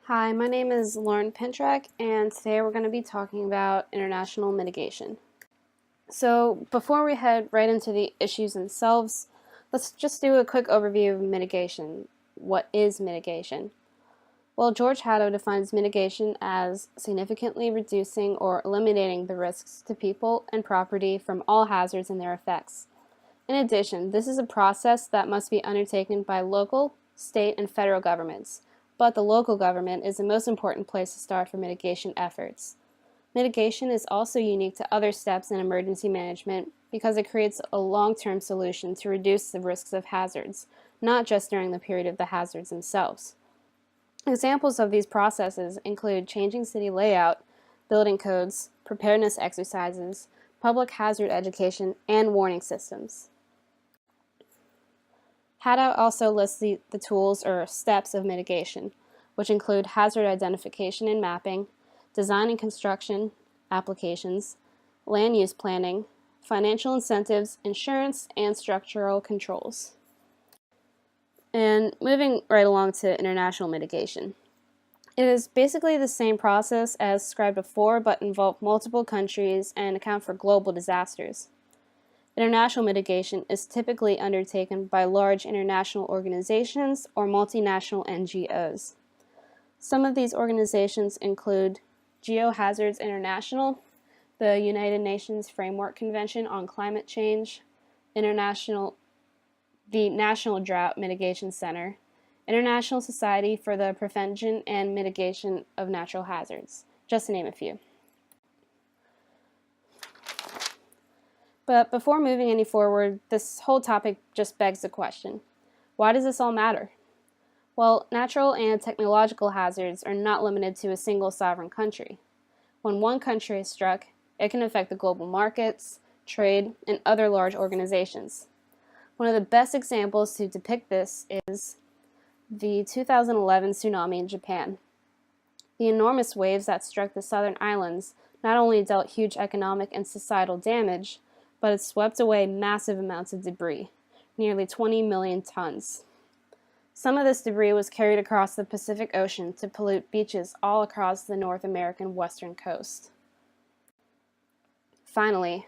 Hi, my name is Lauren Pentrack, and today we're going to be talking about international mitigation. So before we head right into the issues themselves, let's just do a quick overview of mitigation. What is mitigation? Well, George Haddo defines mitigation as significantly reducing or eliminating the risks to people and property from all hazards and their effects. In addition, this is a process that must be undertaken by local, state, and federal governments, but the local government is the most important place to start for mitigation efforts. Mitigation is also unique to other steps in emergency management because it creates a long-term solution to reduce the risks of hazards, not just during the period of the hazards themselves. Examples of these processes include changing city layout, building codes, preparedness exercises, public hazard education, and warning systems. Haddo also lists the tools or steps of mitigation, which include hazard identification and mapping, design and construction, applications, land use planning, financial incentives, insurance, and structural controls. And moving right along to international mitigation. It is basically the same process as described before, but involve multiple countries and account for global disasters. International mitigation is typically undertaken by large international organizations or multinational NGOs. Some of these organizations include Geohazards International, the United Nations Framework Convention on Climate Change, the National Drought Mitigation Center, International Society for the Prevention and Mitigation of Natural Hazards, just to name a few. But before moving any forward, this whole topic just begs the question, why does this all matter? Well, natural and technological hazards are not limited to a single sovereign country. When one country is struck, it can affect the global markets, trade, and other large organizations. One of the best examples to depict this is the 2011 tsunami in Japan. The enormous waves that struck the southern islands not only dealt huge economic and societal damage, but it swept away massive amounts of debris, nearly 20 million tons. Some of this debris was carried across the Pacific Ocean to pollute beaches all across the North American western coast. Finally,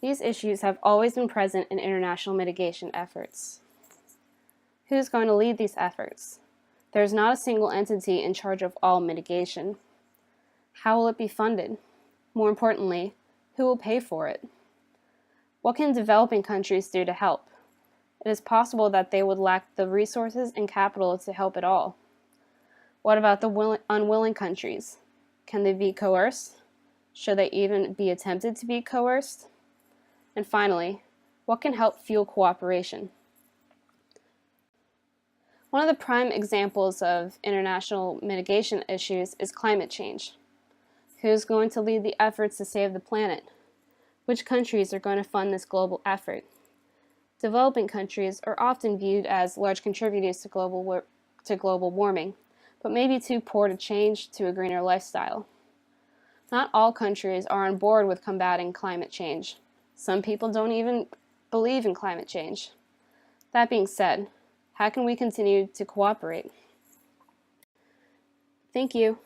these issues have always been present in international mitigation efforts. Who's going to lead these efforts? There's not a single entity in charge of all mitigation. How will it be funded? More importantly, who will pay for it? What can developing countries do to help? It is possible that they would lack the resources and capital to help at all. What about the unwilling countries? Can they be coerced? Should they even be attempted to be coerced? And finally, what can help fuel cooperation? One of the prime examples of international mitigation issues is climate change. Who's going to lead the efforts to save the planet? Which countries are going to fund this global effort? Developing countries are often viewed as large contributors to global warming, but may be too poor to change to a greener lifestyle. Not all countries are on board with combating climate change. Some people don't even believe in climate change. That being said, how can we continue to cooperate? Thank you.